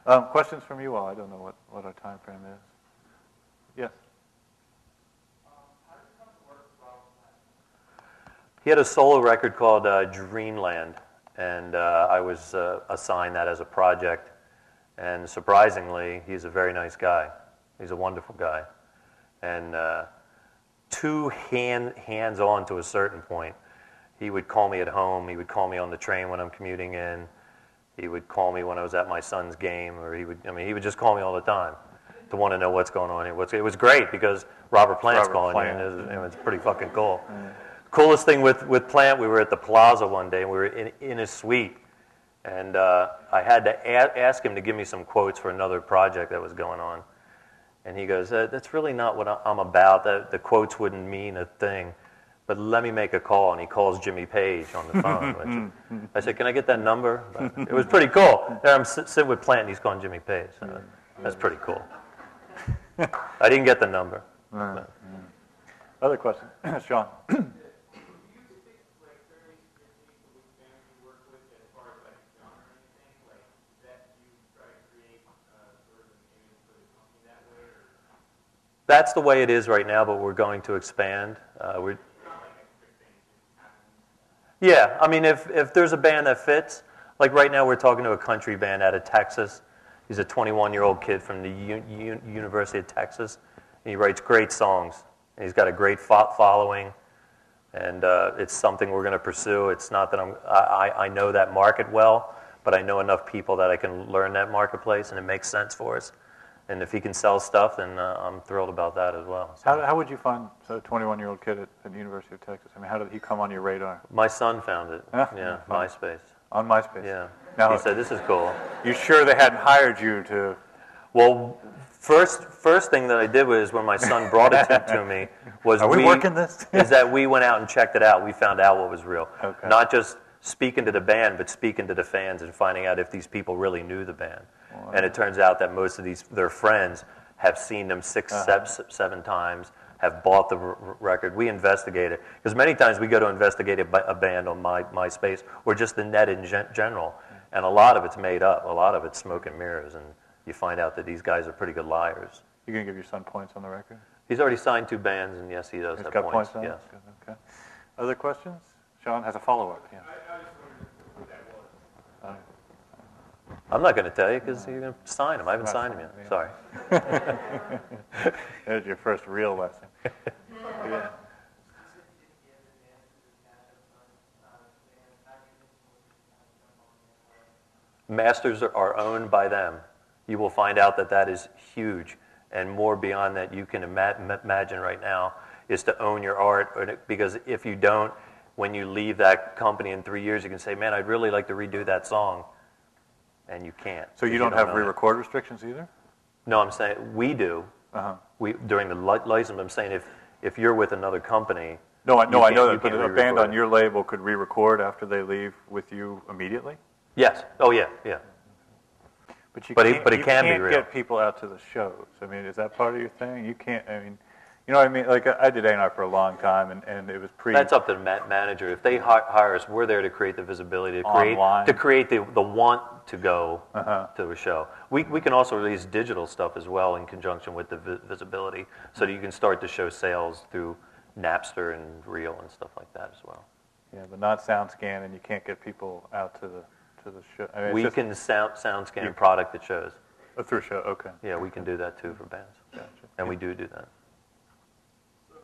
Questions from you all? I don't know what our time frame is. Yes. How did it come to work with Robert Plant? He had a solo record called Dreamland, and I was assigned that as a project. And surprisingly, he's a very nice guy. He's a wonderful guy. And too hands-on to a certain point. He would call me at home. He would call me on the train when I'm commuting in. He would call me when I was at my son's game, or he would just call me all the time to want to know what's going on here. It was great because Robert Plant's calling you, and it was pretty fucking cool. Coolest thing with Plant, we were at the Plaza one day, and we were in his suite, and I had to ask him to give me some quotes for another project that was going on. And he goes, that's really not what I'm about. The quotes wouldn't mean a thing. But let me make a call, and he calls Jimmy Page on the phone. I said, can I get that number? But it was pretty cool. There I'm sitting with Plant, and he's calling Jimmy Page. So that's pretty cool. I didn't get the number. Other question? Sean? Do you stick fairly strictly to which bands you work with as far as genre or anything? That you try to create sort of an image for the company that way? Or? That's the way it is right now, but we're going to expand. Yeah, I mean, if there's a band that fits, like right now we're talking to a country band out of Texas. He's a 21-year-old kid from the University of Texas. And he writes great songs. And he's got a great following, and it's something we're going to pursue. It's not that I know that market well, but I know enough people that I can learn that marketplace, and it makes sense for us. And if he can sell stuff, then I'm thrilled about that as well. So. How would you find a 21-year-old kid at the University of Texas? I mean, how did he come on your radar? My son found it. Yeah, MySpace. On MySpace? Yeah. Now, he said, this is cool. You sure they hadn't hired you to... Well, first thing that I did was when my son brought it to me was Are we working this? is that we went out and checked it out. We found out what was real. Okay. Not just speaking to the band, but speaking to the fans and finding out if these people really knew the band. Wow. And it turns out that most of their friends have seen them 7 times, have bought the record. We investigate it. Because many times we go to investigate a band on MySpace or just the net in general, and a lot of it's made up. A lot of it's smoke and mirrors, and you find out that these guys are pretty good liars. You going to give your son points on the record? He's already signed 2 bands, and yes, he does have got points. Yes. Okay. Other questions? Sean has a follow-up. Yeah. I just wondered who that was. I'm not going to tell you because you're going to sign him. I haven't signed him yet. Yeah. Sorry. There's your first real lesson. Yeah. Masters are owned by them. You will find out that is huge, and more beyond that you can imagine right now is to own your art, because if you don't, when you leave that company in 3 years, you can say, man, I'd really like to redo that song, and you can't. So you don't have re-record restrictions either? No, I'm saying we do. We during the license, I'm saying if you're with another company. No, I know that, but a band on your label could re-record after they leave with you immediately? Yes. Oh, yeah. But it can be real. Get people out to the shows. I mean, is that part of your thing? You can't. I mean, you know what I mean? Like I did A&R for a long time, and it was That's up to the manager. If they hire us, we're there to create the visibility, to create the want to go to a show. We can also release digital stuff as well in conjunction with the visibility, so that you can start to show sales through Napster and Reel and stuff like that as well. Yeah, but not SoundScan, and you can't get people out to the show. I mean, we can SoundScan product at shows. Through show, okay. Yeah, we can do that too for bands. Gotcha. And we do that. So,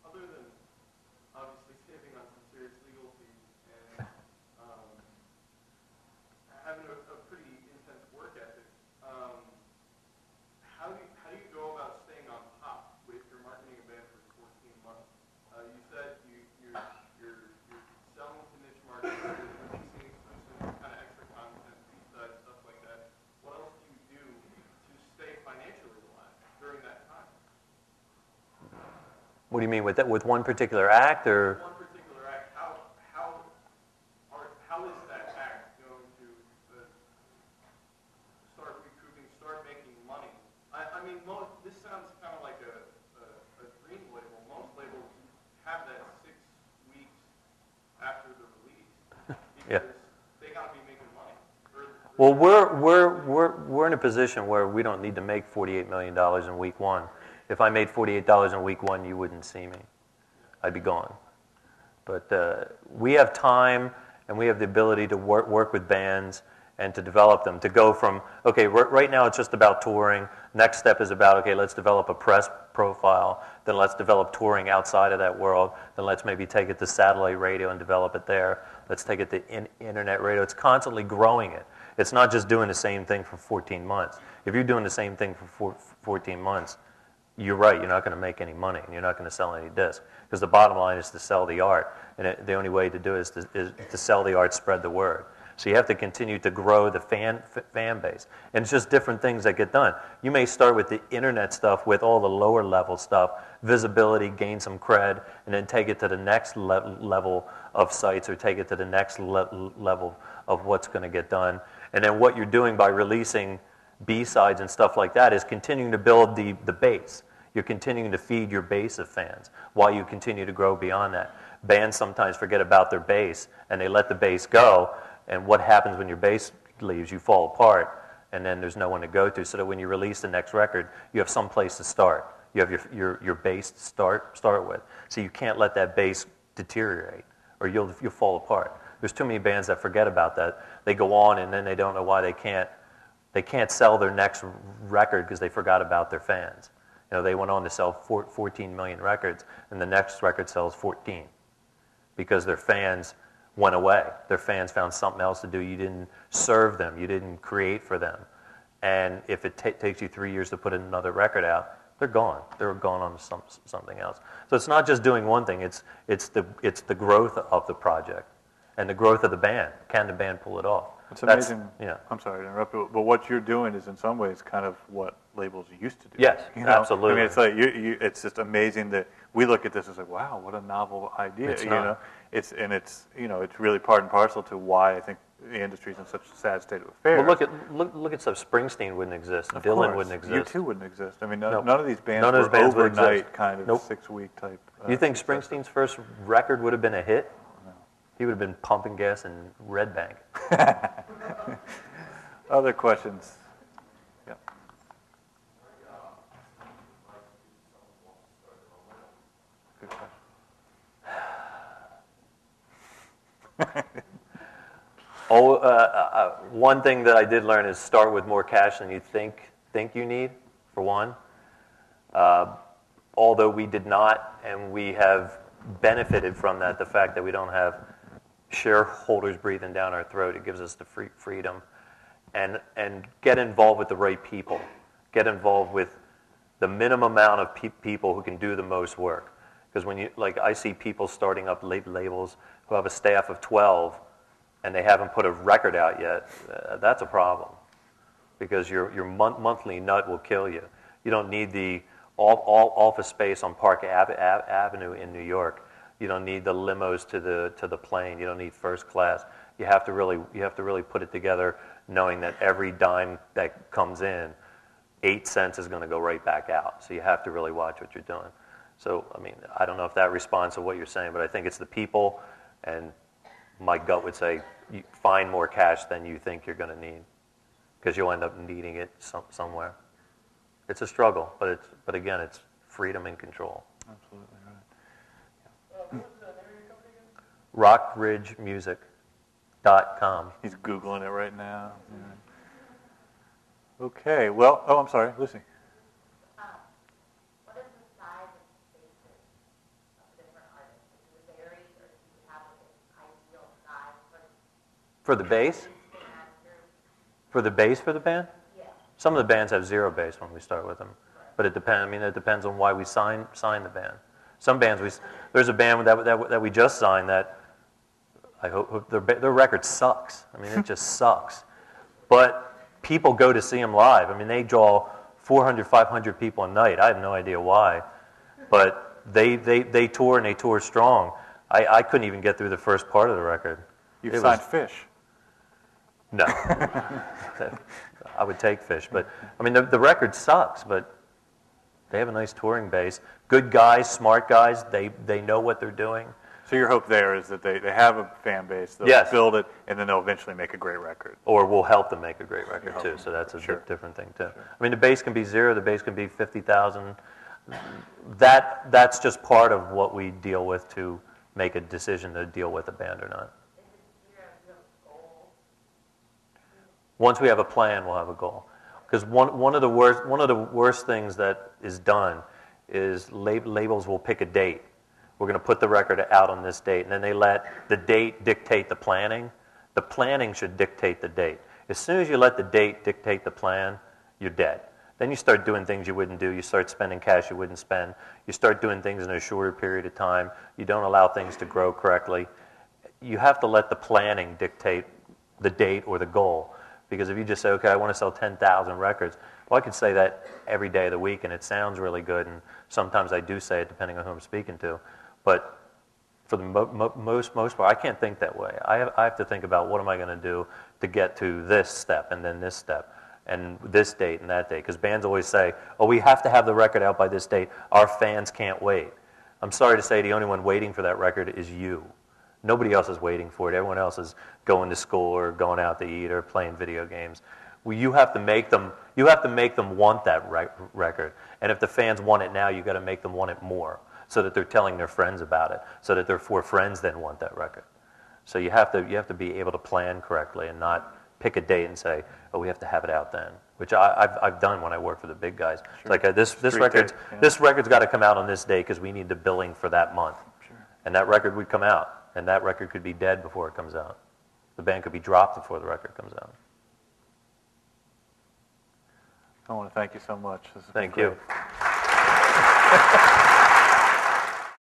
other than obviously saving on some serious legal fees and having a pretty intense work ethic, how do you go about staying on top with your marketing a band for 14 months? You said you're selling to niche markets, you're releasing exclusive kind of extra content, B-sides, stuff like that. What else do you do to stay financially alive during that time? What do you mean with that? With one particular act, or? One particular act. How is that act going to start recouping, start making money? I mean, this sounds kind of like a dream label. Most labels have that 6 weeks after the release because they got to be making money. Well, we're in a position where we don't need to make $48 million in week one. If I made $48 in week one, you wouldn't see me. I'd be gone. But we have time and we have the ability to work with bands and to develop them, to go from, okay, right now it's just about touring. Next step is about, okay, let's develop a press profile. Then let's develop touring outside of that world. Then let's maybe take it to satellite radio and develop it there. Let's take it to internet radio. It's constantly growing it. It's not just doing the same thing for 14 months. If you're doing the same thing for 14 months, you're right, you're not going to make any money, and you're not going to sell any discs. Because the bottom line is to sell the art, and the only way to do it is to sell the art, spread the word. So you have to continue to grow the fan base. And it's just different things that get done. You may start with the internet stuff, with all the lower level stuff, visibility, gain some cred, and then take it to the next level of sites, or take it to the next level of what's going to get done. And then what you're doing by releasing B-sides and stuff like that is continuing to build the base. You're continuing to feed your base of fans while you continue to grow beyond that. Bands sometimes forget about their base, and they let the base go. And what happens when your base leaves? You fall apart, and then there's no one to go to. So that when you release the next record, you have some place to start. You have your base to start with. So you can't let that base deteriorate, or you'll fall apart. There's too many bands that forget about that. They go on, and then they don't know why they can't sell their next record because they forgot about their fans. You know, they went on to sell 14 million records, and the next record sells 14 because their fans went away. Their fans found something else to do. You didn't serve them. You didn't create for them. And if it takes you 3 years to put another record out, they're gone. They're gone on to something else. So it's not just doing one thing. It's the growth of the project and the growth of the band. Can the band pull it off? It's amazing. Yeah. I'm sorry to interrupt, but what you're doing is in some ways kind of what labels used to do. Yes, you know? Absolutely. I mean, it's like it's just amazing that we look at this as like, wow, what a novel idea. It's know, it's really part and parcel to why I think the industry's in such a sad state of affairs. Well, look at stuff. Springsteen wouldn't exist. Of Dylan course. wouldn't exist. U2 wouldn't exist. I mean, Nope. none of these bands None of were those bands would overnight exist. kind of Nope. 6-week type. You think Springsteen's first record would have been a hit? No. He would have been pumping gas in Red Bank. Other questions? Yeah. Good question. One thing that I did learn is start with more cash than you think you need, for one. Although we did not, and we have benefited from that, the fact that we don't have shareholders breathing down our throat. It gives us the freedom. And get involved with the right people. Get involved with the minimum amount of people who can do the most work. Because I see people starting up labels who have a staff of 12, and they haven't put a record out yet. That's a problem, because your monthly nut will kill you. You don't need the all office space on Park Avenue in New York. You don't need the limos to the plane. You don't need first class. You have to really put it together, knowing that every dime that comes in, 8 cents is going to go right back out. So you have to really watch what you're doing. So, I mean, I don't know if that responds to what you're saying, but I think it's the people, and my gut would say you find more cash than you think you're going to need, because you'll end up needing it somewhere. It's a struggle, but again, it's freedom and control. Absolutely right. What was the name of your company again? rockridgemusic.com. He's Googling it right now. Yeah. Okay, well, I'm sorry, Lucy. What is the size and spaces of different artists? Does it vary, or do you have an ideal size For the bass? For the bass for the band? Yeah. Some of the bands have zero bass when we start with them, but it depends. I mean, it depends on why we sign the band. Some bands, there's a band that we just signed that I hope their record sucks. I mean, it just sucks. But people go to see them live. I mean, they draw 400, 500 people a night. I have no idea why, but they tour, and they tour strong. I couldn't even get through the first part of the record. You've signed Fish. No. I would take Fish, but I mean, the record sucks, but they have a nice touring base. Good guys, smart guys. They know what they're doing. So your hope there is that they have a fan base, they'll Yes. build it, and then they'll eventually make a great record. Or we'll help them make a great record You're too, helping. so that's a Sure. different thing too. Sure. I mean, the base can be 0, the base can be 50,000. That's just part of what we deal with to make a decision to deal with a band or not. Once we have a plan, we'll have a goal. Because one of the worst things that is done is labels will pick a date. We're going to put the record out on this date, and then they let the date dictate the planning. The planning should dictate the date. As soon as you let the date dictate the plan, you're dead. Then you start doing things you wouldn't do. You start spending cash you wouldn't spend. You start doing things in a shorter period of time. You don't allow things to grow correctly. You have to let the planning dictate the date or the goal. Because if you just say, okay, I want to sell 10,000 records, well, I could say that every day of the week, and it sounds really good, and sometimes I do say it depending on who I'm speaking to. But for the most part, I can't think that way. I have to think about what am I going to do to get to this step, and then this step, and this date and that date. Because bands always say, oh, we have to have the record out by this date. Our fans can't wait. I'm sorry to say the only one waiting for that record is you. Nobody else is waiting for it. Everyone else is going to school or going out to eat or playing video games. Well, you have to make them want that record. And if the fans want it now, you've got to make them want it more, so that they're telling their friends about it, so that their 4 friends then want that record. So you have to be able to plan correctly and not pick a date and say, oh, we have to have it out then, which I've done when I work for the big guys. Sure. It's like this record's got to come out on this day because we need the billing for that month. Sure. And that record would come out, and that record could be dead before it comes out. The band could be dropped before the record comes out. I want to thank you so much. This has been Thank great. you.